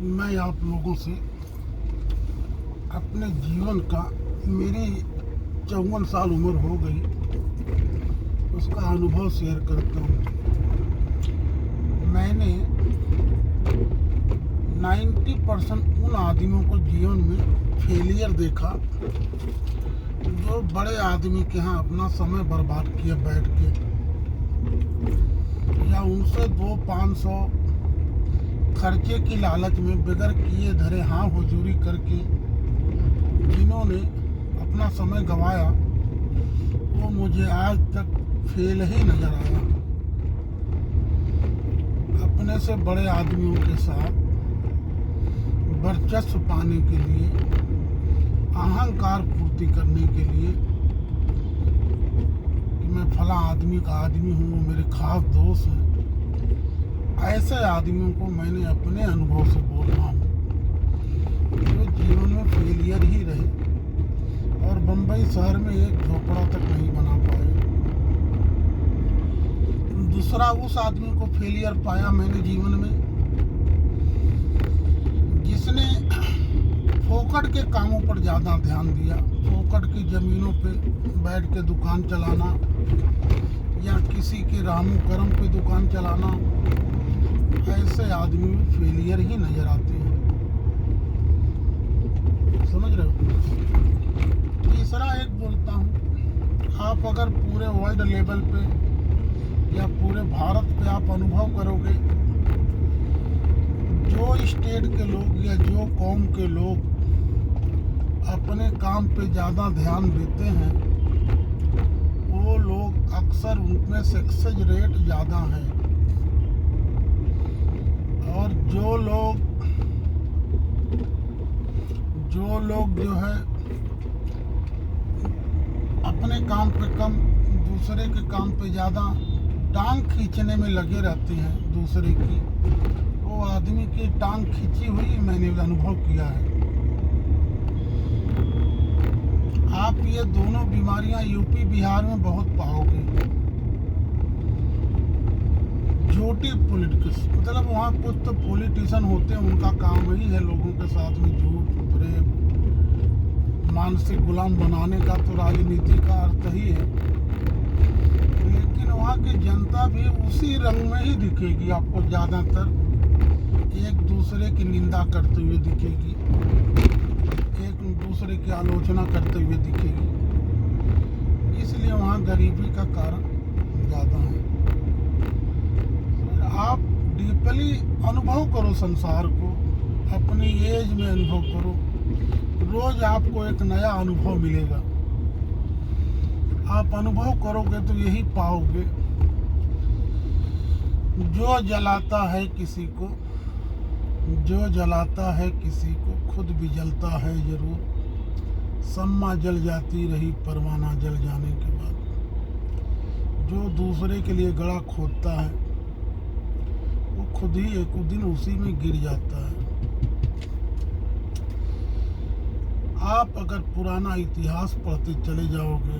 मैं आप लोगों से अपने जीवन का, मेरी 54 साल उम्र हो गई, उसका अनुभव शेयर करता हूँ। मैंने 90% उन आदमियों को जीवन में फेलियर देखा जो बड़े आदमी के यहाँ अपना समय बर्बाद किया बैठ के, या उनसे 200-500 खर्चे की लालच में बगैर किए धरे हाँ हुजूरी करके जिन्होंने अपना समय गंवाया, वो मुझे आज तक फेल ही नजर आया। अपने से बड़े आदमियों के साथ वर्चस्व पाने के लिए, अहंकार पूर्ति करने के लिए कि मैं फला आदमी का आदमी हूँ, वो मेरे खास दोस्त हैं, ऐसे आदमियों को मैंने अपने अनुभव से बोल रहा हूँ जो जीवन में फेलियर ही रहे और बम्बई शहर में एक झोपड़ा तक नहीं बना पाए। दूसरा उस आदमी को फेलियर पाया मैंने जीवन में जिसने फोकट के कामों पर ज़्यादा ध्यान दिया, फोकट की ज़मीनों पे बैठ के दुकान चलाना या किसी के रामू करम पे दुकान चलाना, ऐसे आदमी में फेलियर ही नज़र आते हैं। समझ रहे हो? तीसरा एक बोलता हूँ, आप अगर पूरे वर्ल्ड लेवल पे या पूरे भारत पे आप अनुभव करोगे, जो स्टेट के लोग या जो कौम के लोग अपने काम पे ज़्यादा ध्यान देते हैं, वो लोग अक्सर उनमें सक्सेस रेट ज़्यादा है। और जो लोग जो है अपने काम पे कम, दूसरे के काम पे ज़्यादा टांग खींचने में लगे रहते हैं दूसरे की, वो आदमी की टांग खींची हुई मैंने अनुभव किया है। आप ये दोनों बीमारियां यूपी बिहार में बहुत पाओगे। झूठी पॉलिटिक्स, मतलब वहाँ कुछ तो पॉलिटिशियन होते हैं, उनका काम ही है लोगों के साथ में झूठ प्रेम मानसिक गुलाम बनाने का, तो राजनीति का अर्थ ही है। लेकिन वहाँ की जनता भी उसी रंग में ही दिखेगी आपको, ज़्यादातर एक दूसरे की निंदा करते हुए दिखेगी, एक दूसरे की आलोचना करते हुए दिखेगी। इसलिए वहाँ गरीबी का कारण ज़्यादा है। आप डीपली अनुभव करो संसार को, अपनी एज में अनुभव करो, रोज आपको एक नया अनुभव मिलेगा। आप अनुभव करोगे तो यही पाओगे, जो जलाता है किसी को, जो जलाता है किसी को खुद भी जलता है जरूर। सम्मा जल जाती रही परवाना जल जाने के बाद। जो दूसरे के लिए गड़ा खोदता है वो खुद ही एक दिन उसी में गिर जाता है। आप अगर पुराना इतिहास पढ़ते चले जाओगे,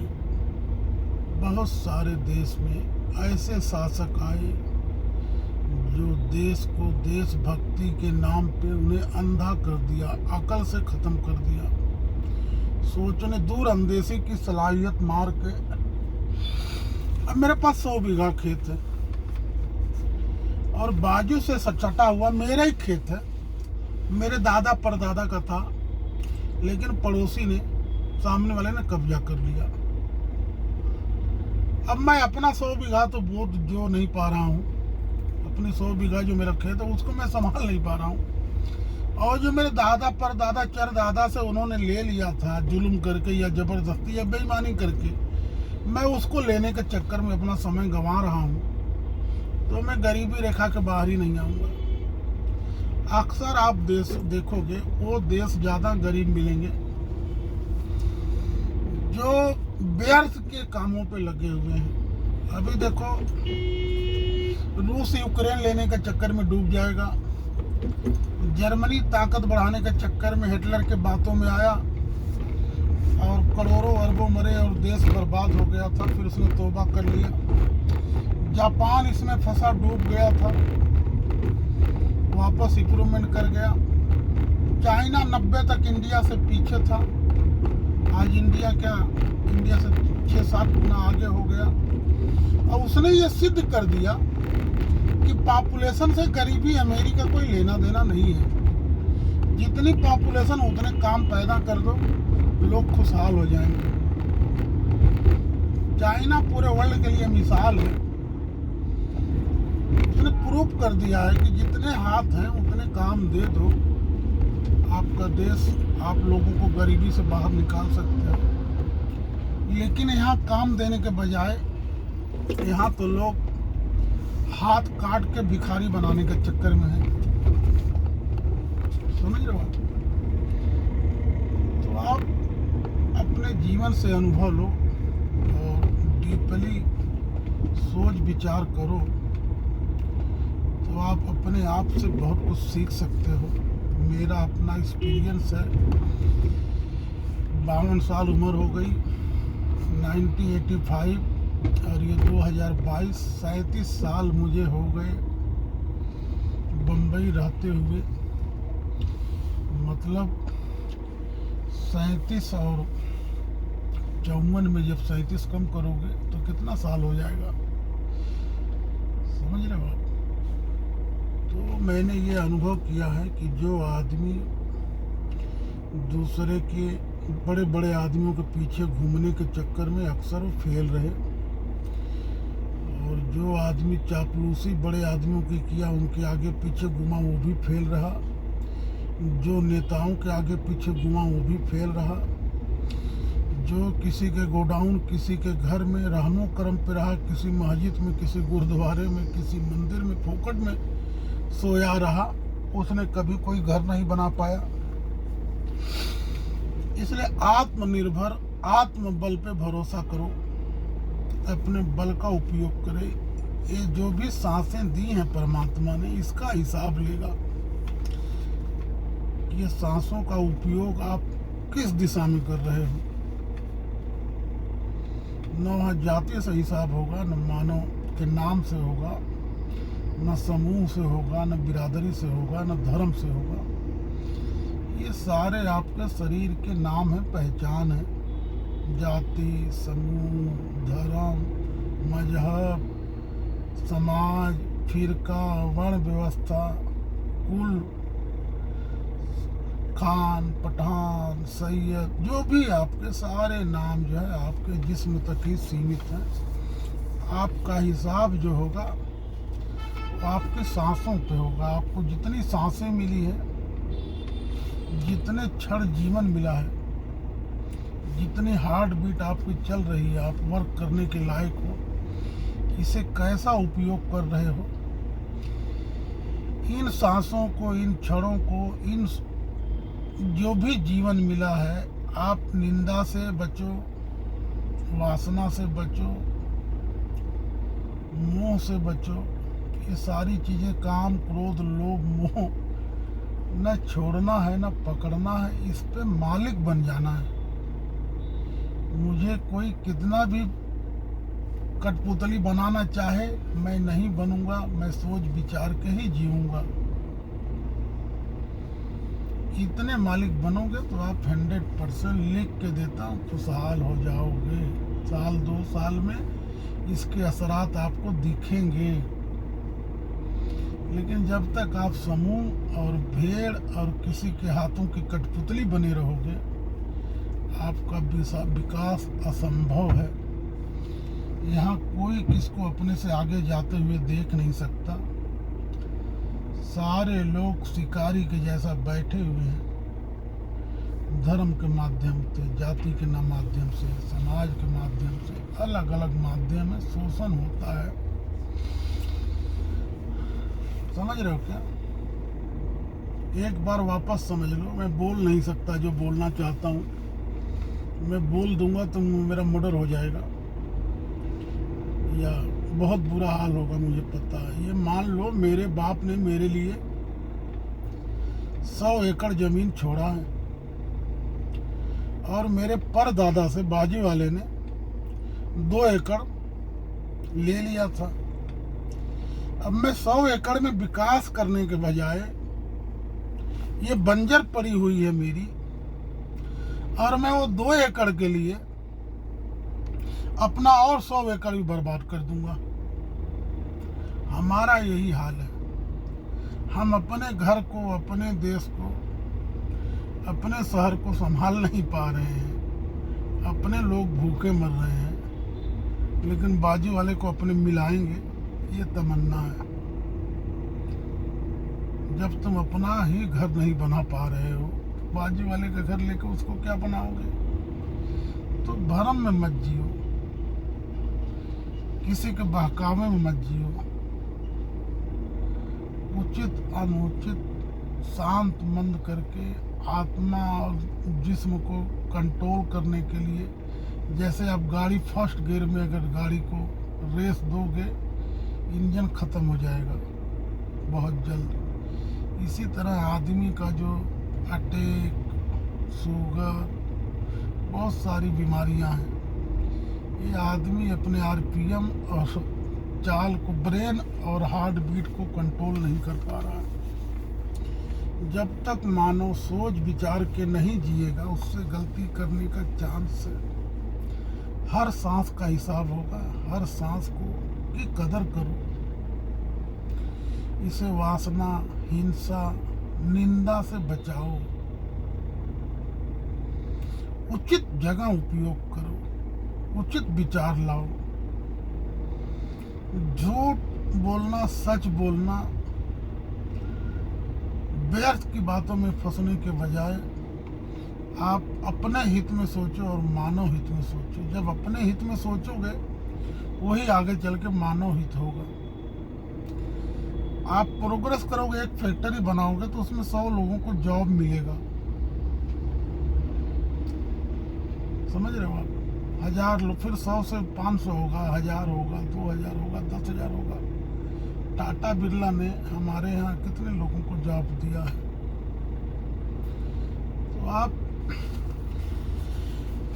बहुत सारे देश में ऐसे शासक आए जो देश को देशभक्ति के नाम पे उन्हें अंधा कर दिया, अकल से ख़त्म कर दिया, सोचने दूर अंदेशी की सलाहियत मार के। अब मेरे पास 100 बीघा खेत है और बाजू से सचटा हुआ मेरा ही खेत है, मेरे दादा परदादा का था, लेकिन पड़ोसी ने, सामने वाले ने कब्जा कर लिया। अब मैं अपना 100 बीघा तो बोझ जो नहीं पा रहा हूँ, अपने 100 बीघा जो मेरा खेत है उसको मैं संभाल नहीं पा रहा हूँ। और जो मेरे दादा परदादा चर दादा से उन्होंने ले लिया था जुल्म करके या जबरदस्ती या बेईमानी करके, मैं उसको लेने के चक्कर में अपना समय गंवा रहा हूँ, तो मैं गरीबी रेखा के बाहर ही नहीं आऊँगा। अक्सर आप देश देखोगे, वो देश ज़्यादा गरीब मिलेंगे जो व्यर्थ के कामों पे लगे हुए हैं। अभी देखो, रूस यूक्रेन लेने के चक्कर में डूब जाएगा, जर्मनी ताकत बढ़ाने के चक्कर में हिटलर के बातों में आया और करोड़ों अरबों मरे और देश बर्बाद हो गया था, फिर उसने तौबा कर लिया। जापान इसमें फंसा, डूब गया था, वापस इम्प्रूवमेंट कर गया। चाइना 90 तक इंडिया से पीछे था, आज इंडिया से 6-7 गुना आगे हो गया। और उसने ये सिद्ध कर दिया कि पॉपुलेशन से गरीबी अमेरिका कोई लेना देना नहीं है। जितनी पॉपुलेशन उतने काम पैदा कर दो, लोग खुशहाल हो जाएंगे। चाइना पूरे वर्ल्ड के लिए मिसाल है। उसने प्रूव कर दिया है कि जितने हाथ हैं उतने काम दे दो, आपका देश आप लोगों को गरीबी से बाहर निकाल सकते हैं। लेकिन यहाँ काम देने के बजाय यहाँ तो लोग हाथ काट के भिखारी बनाने के चक्कर में हैं। समझ रहे हो आप? तो आप अपने जीवन से अनुभव लो और डीपली सोच विचार करो, तो आप अपने आप से बहुत कुछ सीख सकते हो। मेरा अपना एक्सपीरियंस है, 52 साल उम्र हो गई, 1985 और ये 2022, 37 साल मुझे हो गए बम्बई रहते हुए। मतलब 37 और 54 में जब 37 कम करोगे तो कितना साल हो जाएगा, समझ रहे हो आप? तो मैंने ये अनुभव किया है कि जो आदमी दूसरे के बड़े बड़े आदमियों के पीछे घूमने के चक्कर में अक्सर वो फेल रहे, और जो आदमी चापलूसी बड़े आदमियों की किया उनके आगे पीछे घूमा वो भी फेल रहा, जो नेताओं के आगे पीछे घूमा वो भी फेल रहा, जो किसी के गोडाउन, किसी के घर में रहमो करम पे रहा, किसी मस्जिद में, किसी गुरुद्वारे में, किसी मंदिर में फोकट में सोया रहा, उसने कभी कोई घर नहीं बना पाया। इसलिए आत्मनिर्भर, आत्मबल पे भरोसा करो, अपने बल का उपयोग करे। ये जो भी सांसें दी हैं परमात्मा ने, इसका हिसाब लेगा। ये सांसों का उपयोग आप किस दिशा में कर रहे हो। न जाति से हिसाब होगा, न मानव के नाम से होगा, न समूह से होगा, न बिरादरी से होगा, न धर्म से होगा। ये सारे आपके शरीर के नाम है, पहचान है। जाति, समूह, धर्म, मजहब, समाज, फिरका, वर्ण व्यवस्था, कुल, खान, पठान, सैयद, जो भी आपके सारे नाम जो है आपके जिस्म तक ही सीमित हैं। आपका हिसाब जो होगा वो आपकी सांसों पे होगा। आपको जितनी सांसें मिली है, जितने क्षण जीवन मिला है, जितनी हार्ट बीट आपकी चल रही है, आप वर्क करने के लायक हो, इसे कैसा उपयोग कर रहे हो। इन सांसों को, इन क्षणों को, इन जो भी जीवन मिला है, आप निंदा से बचो, वासना से बचो, मोह से बचो। ये सारी चीज़ें, काम, क्रोध, लोभ, मोह, न छोड़ना है न पकड़ना है, इस पे मालिक बन जाना है। मुझे कोई कितना भी कठपुतली बनाना चाहे, मैं नहीं बनूंगा। मैं सोच विचार के ही जीऊंगा। इतने मालिक बनोगे तो आप 100% लिख के देता हूँ, खुशहाल हो जाओगे। साल 2 साल में इसके असरात आपको दिखेंगे। लेकिन जब तक आप समूह और भेड़ और किसी के हाथों की कठपुतली बने रहोगे, आपका विकास असंभव है। यहाँ कोई किसको अपने से आगे जाते हुए देख नहीं सकता। सारे लोग शिकारी के जैसा बैठे हुए हैं। धर्म के माध्यम से, जाति के माध्यम से, समाज के माध्यम से, अलग अलग माध्यम में शोषण होता है। समझ रहे हो क्या? एक बार वापस समझ लो। मैं बोल नहीं सकता जो बोलना चाहता हूँ। मैं बोल दूंगा तो मेरा मर्डर हो जाएगा या बहुत बुरा हाल होगा, मुझे पता है। ये मान लो मेरे बाप ने मेरे लिए 100 एकड़ जमीन छोड़ा है और मेरे परदादा से बाजी वाले ने 2 एकड़ ले लिया था। अब मैं 100 एकड़ में विकास करने के बजाय ये बंजर पड़ी हुई है मेरी, और मैं वो 2 एकड़ के लिए अपना और 100 एकड़ भी बर्बाद कर दूंगा। हमारा यही हाल है। हम अपने घर को, अपने देश को, अपने शहर को संभाल नहीं पा रहे हैं। अपने लोग भूखे मर रहे हैं, लेकिन बाजू वाले को अपने मिलाएंगे, ये तमन्ना है। जब तुम अपना ही घर नहीं बना पा रहे हो, बाजू वाले का घर लेकर उसको क्या बनाओगे? तो भरम में मत जियो, किसी के बहकावे में मत जियो। उचित अनुचित शांत मंद करके आत्मा और जिस्म को कंट्रोल करने के लिए, जैसे आप गाड़ी फर्स्ट गियर में अगर गाड़ी को रेस दोगे, इंजन ख़त्म हो जाएगा बहुत जल्द। इसी तरह आदमी का जो अटैक, शुगर, बहुत सारी बीमारियां हैं, ये आदमी अपने आरपीएम और चाल को, ब्रेन और हार्ट बीट को कंट्रोल नहीं कर पा रहा है। जब तक मानव सोच विचार के नहीं जिएगा, उससे गलती करने का चांस है। हर सांस का हिसाब होगा, हर सांस को की कदर करो। इसे वासना, हिंसा, निंदा से बचाओ। उचित जगह उपयोग करो, उचित विचार लाओ। झूठ बोलना, सच बोलना, व्यर्थ की बातों में फंसने के बजाय आप अपने हित में सोचो और मानव हित में सोचो। जब अपने हित में सोचोगे, वही आगे चल के मानव हित होगा। आप प्रोग्रेस करोगे, एक फैक्ट्री बनाओगे तो उसमें 100 लोगों को जॉब मिलेगा। समझ रहे हो आप? 1000 लोग, फिर 100 से 500 होगा, 1000 होगा, 2000 होगा, 10,000 होगा। टाटा बिरला ने हमारे यहाँ कितने लोगों को जॉब दिया है। तो आप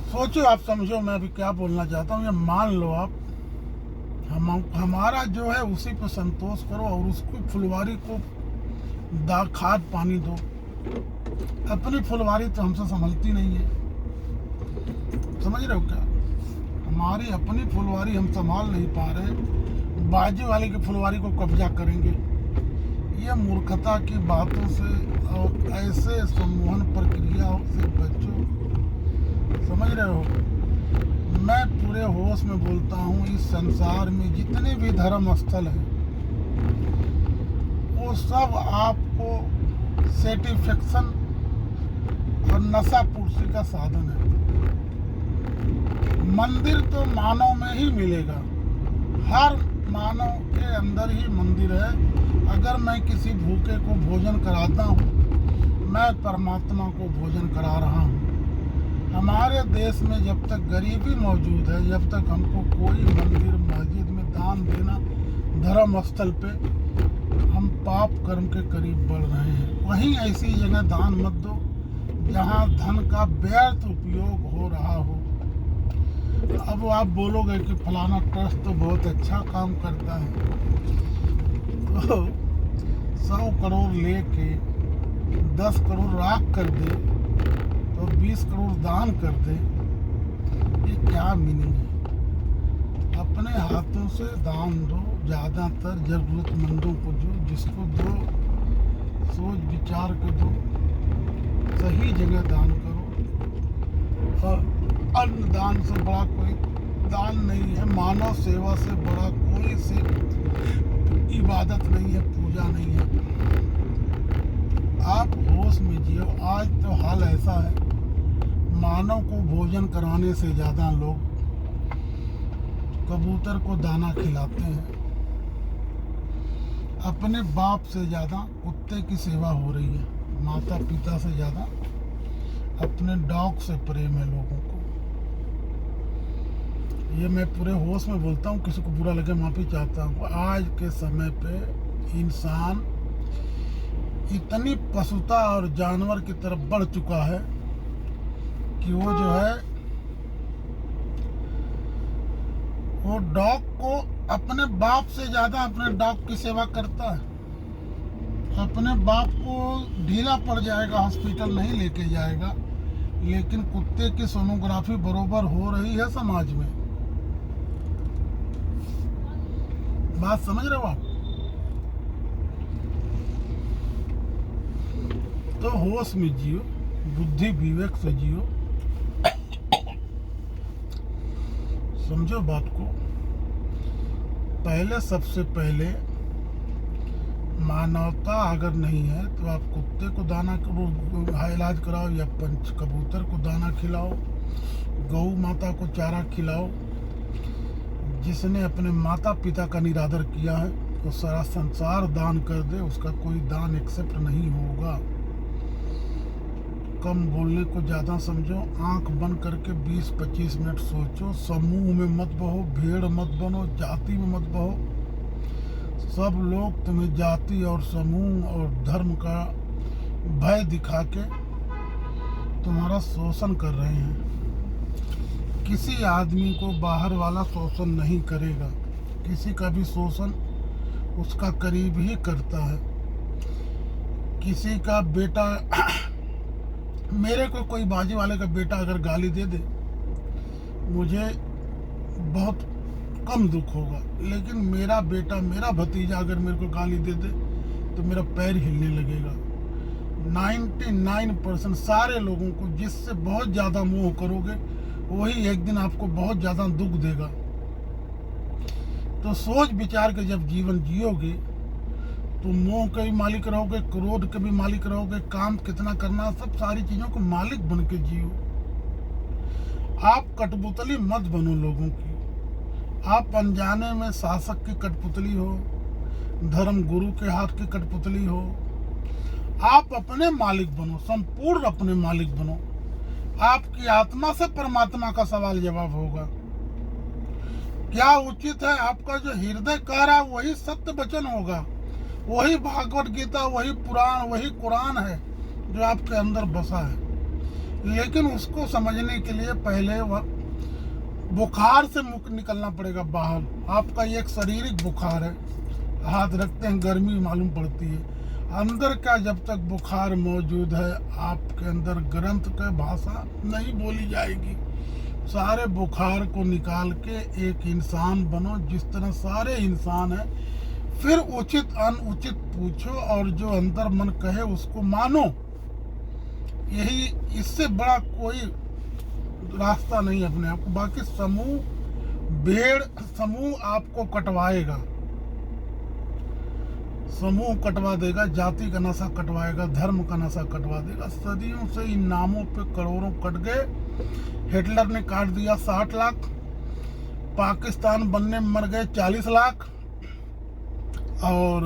सोचो, आप समझो मैं अभी क्या बोलना चाहता हूँ। ये मान लो आप, हमारा जो है उसी पे संतोष करो और उसको फुलवारी को खाद पानी दो। अपनी फुलवारी तो हमसे संभलती नहीं है, समझ रहे हो क्या? हमारी अपनी फुलवारी हम संभाल नहीं पा रहे, बाजू वाले की फुलवारी को कब्जा करेंगे। ये मूर्खता की बातों से और ऐसे सम्मोहन प्रक्रियाओं से बचो। समझ रहे हो? मैं पूरे होश में बोलता हूँ, इस संसार में जितने भी धर्म स्थल हैं, वो सब आपको सेटिस्फेक्शन और नशा पूर्ति का साधन है। मंदिर तो मानव में ही मिलेगा, हर मानव के अंदर ही मंदिर है। अगर मैं किसी भूखे को भोजन कराता हूँ, मैं परमात्मा को भोजन करा रहा हूँ। हमारे देश में जब तक गरीबी मौजूद है, जब तक हमको कोई मंदिर मस्जिद में दान देना, धर्म स्थल पे, हम पाप कर्म के करीब बढ़ रहे हैं। वहीं ऐसी जगह दान मत दो जहाँ धन का व्यर्थ उपयोग हो रहा हो। अब आप बोलोगे कि फलाना ट्रस्ट तो बहुत अच्छा काम करता है, तो 100 करोड़ लेके 10 करोड़ राख कर दे तो 20 करोड़ दान कर दे, ये क्या मीनिंग है? अपने हाथों से दान दो, ज़्यादातर ज़रूरतमंदों को जो, जिसको दो, सोच विचार के दो, सही जगह दान करो। और अन्न दान से बड़ा कोई दान नहीं है, मानव सेवा से बड़ा कोई से इबादत नहीं है, पूजा नहीं है। आप होश में जियो। आज तो हाल ऐसा है, मानव को भोजन कराने से ज़्यादा लोग कबूतर को दाना खिलाते हैं। अपने बाप से ज़्यादा कुत्ते की सेवा हो रही है, माता पिता से ज़्यादा अपने डॉग से प्रेम है लोगों को। ये मैं पूरे होश में बोलता हूँ, किसी को बुरा लगे माफ़ी चाहता हूँ। आज के समय पे इंसान इतनी पशुता और जानवर की तरफ बढ़ चुका है कि वो जो है, वो डॉग को अपने बाप से ज़्यादा अपने डॉग की सेवा करता है। अपने बाप को ढीला पड़ जाएगा, हॉस्पिटल नहीं लेके जाएगा, लेकिन कुत्ते की सोनोग्राफी बरोबर हो रही है समाज में। बात समझ रहे हो आप? तो होश में जियो, बुद्धि विवेक से जियो, समझो बात को। पहले सबसे पहले मानवता अगर नहीं है तो आप कुत्ते को दाना इलाज कराओ या पंच कबूतर को दाना खिलाओ, गौ माता को चारा खिलाओ। जिसने अपने माता पिता का निरादर किया है तो सारा संसार दान कर दे, उसका कोई दान एक्सेप्ट नहीं होगा। कम बोलने को ज़्यादा समझो, आंख बंद करके 20-25 मिनट सोचो। समूह में मत बहो, भीड़ मत बनो, जाति में मत बहो। सब लोग तुम्हें जाति और समूह और धर्म का भय दिखा के तुम्हारा शोषण कर रहे हैं। किसी आदमी को बाहर वाला शोषण नहीं करेगा, किसी का भी शोषण उसका करीब ही करता है। किसी का बेटा मेरे को कोई बाजी वाले का बेटा अगर गाली दे दे, मुझे बहुत कम दुख होगा, लेकिन मेरा बेटा, मेरा भतीजा अगर मेरे को गाली दे दे तो मेरा पैर हिलने लगेगा। 99% सारे लोगों को जिससे बहुत ज़्यादा मोह करोगे वही एक दिन आपको बहुत ज़्यादा दुख देगा। तो सोच विचार के जब जीवन जियोगे तो मोह के भी मालिक रहोगे, क्रोध के भी मालिक रहोगे, काम कितना करना, सब सारी चीज़ों को मालिक बन के जियो। आप कठपुतली मत बनो लोगों की। आप अनजाने में शासक की कठपुतली हो, धर्म गुरु के हाथ की कठपुतली हो। आप अपने मालिक बनो, संपूर्ण अपने मालिक बनो। आपकी आत्मा से परमात्मा का सवाल जवाब होगा। क्या उचित है, आपका जो हृदय कह रहा है वही सत्य वचन होगा, वही भागवत गीता, वही पुराण, वही कुरान है जो आपके अंदर बसा है। लेकिन उसको समझने के लिए पहले वह बुखार से मुक्त निकलना पड़ेगा बाहर। आपका एक शारीरिक बुखार है, हाथ रखते हैं गर्मी मालूम पड़ती है, अंदर का जब तक बुखार मौजूद है आपके अंदर ग्रंथ का भाषा नहीं बोली जाएगी। सारे बुखार को निकाल के एक इंसान बनो जिस तरह सारे इंसान हैं। फिर उचित अनुचित पूछो और जो अंदर मन कहे उसको मानो। यही, इससे बड़ा कोई रास्ता नहीं अपने आप को। बाकी समूह भेड़ समूह आपको कटवाएगा, समूह कटवा देगा, जाति का नशा कटवाएगा, धर्म का नशा कटवा देगा। सदियों से इन नामों पे करोड़ों कट गए। हिटलर ने काट दिया 60 लाख, पाकिस्तान बनने में मर गए 40 लाख, और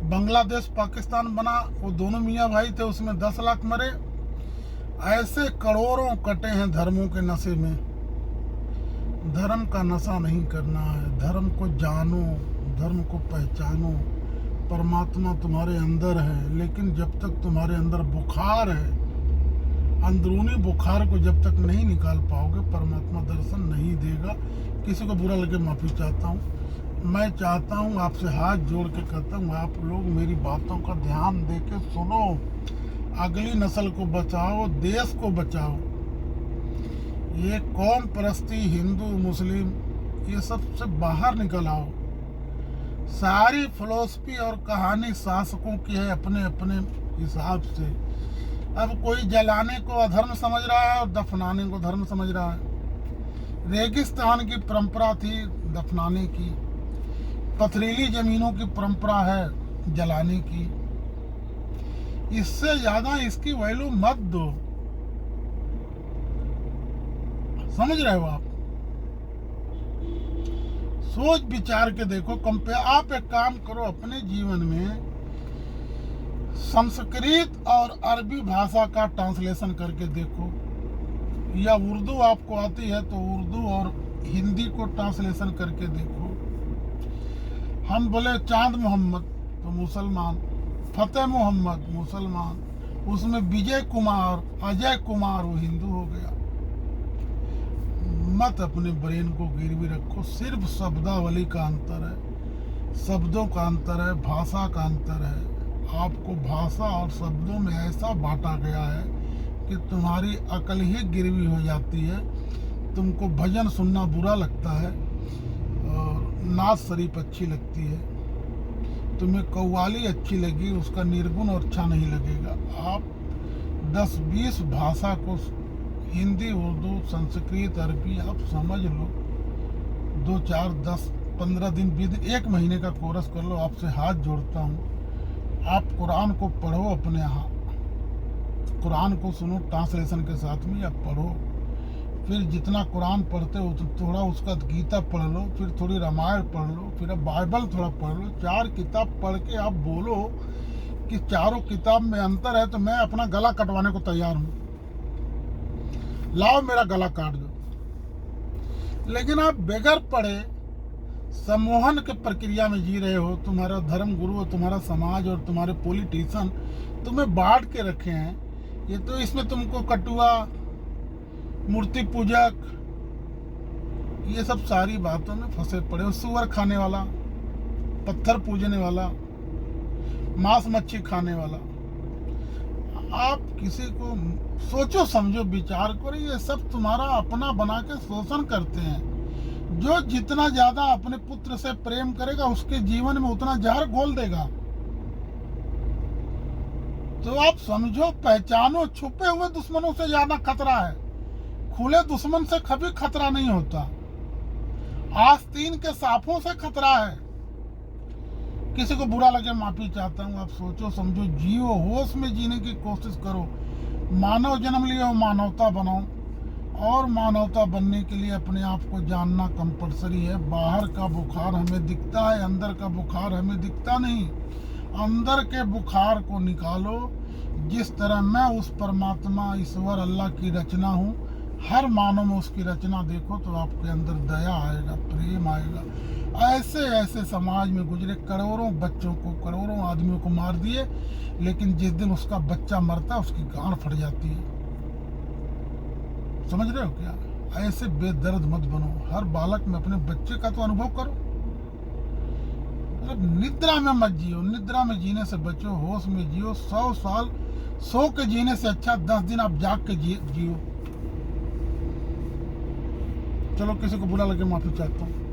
बांग्लादेश पाकिस्तान बना, वो दोनों मियाँ भाई थे, उसमें 10 लाख मरे। ऐसे करोड़ों कटे हैं धर्मों के नशे में। धर्म का नशा नहीं करना है, धर्म को जानो, धर्म को पहचानो। परमात्मा तुम्हारे अंदर है, लेकिन जब तक तुम्हारे अंदर बुखार है, अंदरूनी बुखार को जब तक नहीं निकाल पाओगे परमात्मा दर्शन नहीं देगा। किसी को बुरा लगे माफ़ी चाहता हूँ। मैं चाहता हूँ, आपसे हाथ जोड़ के कहता हूँ, आप लोग मेरी बातों का ध्यान दे के सुनो। अगली नस्ल को बचाओ, देश को बचाओ। ये कौम परस्ती, हिंदू मुस्लिम, ये सब से बाहर निकल आओ। सारी फिलॉसफी और कहानी शासकों की है अपने अपने हिसाब से। अब कोई जलाने को अधर्म समझ रहा है और दफनाने को धर्म समझ रहा है। रेगिस्तान की परंपरा थी दफनाने की, पथरीली जमीनों की परंपरा है जलाने की। इससे ज्यादा इसकी वैल्यू मत दो। समझ रहे हो आप? सोच विचार के देखो, कंपेयर। आप एक काम करो, अपने जीवन में संस्कृत और अरबी भाषा का ट्रांसलेशन करके देखो, या उर्दू आपको आती है तो उर्दू और हिंदी को ट्रांसलेशन करके देखो। हम बोले चांद मोहम्मद तो मुसलमान, फतेह मोहम्मद मुसलमान, उसमें विजय कुमार, अजय कुमार, वो हिंदू हो गया। मत अपने ब्रेन को गिरवी रखो। सिर्फ शब्दावली का अंतर है, शब्दों का अंतर है, भाषा का अंतर है, आपको भाषा और शब्दों में ऐसा बांटा गया है कि तुम्हारी अकल ही गिरवी हो जाती है। तुमको भजन सुनना बुरा लगता है और नाच शरीफ अच्छी लगती है। तुम्हें कव्वाली अच्छी लगी, उसका निर्गुण और अच्छा नहीं लगेगा। आप 10-20 भाषा को, हिंदी, उर्दू, संस्कृत, अरबी आप समझ लो, 2-4-10-15 दिन 20 दिन 1 महीने का कोर्स कर लो। आपसे हाथ जोड़ता हूँ, आप कुरान को पढ़ो, अपने यहाँ कुरान को सुनो, ट्रांसलेशन के साथ में आप पढ़ो। फिर जितना कुरान पढ़ते हो थोड़ा उसका गीता पढ़ लो, फिर थोड़ी रामायण पढ़ लो, फिर अब बाइबल थोड़ा पढ़ लो। 4 किताब पढ़ के आप बोलो कि चारों किताब में अंतर है तो मैं अपना गला कटवाने को तैयार हूँ, लाओ मेरा गला काट दो। लेकिन आप बगैर पढ़े सम्मोहन के प्रक्रिया में जी रहे हो। तुम्हारा धर्म गुरु और तुम्हारा समाज और तुम्हारे पॉलिटिशियन तुम्हें बांट के रखे हैं। ये तो इसमें तुमको कटुआ, मूर्ति पूजक, ये सब सारी बातों में फंसे पड़े हो। सुअर खाने वाला, पत्थर पूजने वाला, मांस मच्छी खाने वाला। आप किसी को सोचो समझो विचार करो, ये सब तुम्हारा अपना बना के शोषण करते हैं। जो जितना ज्यादा अपने पुत्र से प्रेम करेगा उसके जीवन में उतना जहर घोल देगा। तो आप समझो, पहचानो, छुपे हुए दुश्मनों से ज्यादा खतरा है, खुले दुश्मन से कभी खतरा नहीं होता। आस्तीन के सांपों से खतरा है। किसी को बुरा लगे माफी चाहता हूँ। आप सोचो समझो, जियो, होश में जीने की कोशिश करो। मानव जन्म लिए हो, मानवता बनाओ, और मानवता बनने के लिए अपने आप को जानना कंपलसरी है। बाहर का बुखार हमें दिखता है, अंदर का बुखार हमें दिखता नहीं। अंदर के बुखार को निकालो। जिस तरह मैं उस परमात्मा, ईश्वर, अल्लाह की रचना हूँ, हर मानव में उसकी रचना देखो तो आपके अंदर दया आएगा, प्रेम आएगा। ऐसे ऐसे समाज में गुजरे, करोड़ों बच्चों को, करोड़ों आदमियों को मार दिए, लेकिन जिस दिन उसका बच्चा मरता है उसकी गांड फट जाती है। समझ रहे हो क्या? ऐसे बेदर्द मत बनो। हर बालक में अपने बच्चे का तो अनुभव करो। मतलब निद्रा में मत जियो, निद्रा में जीने से बचो, होश में जियो। 100 साल सो के जीने से अच्छा 10 दिन आप जाग के जियो। चलो, किसी को बुरा लगे माफी चाहता हूँ।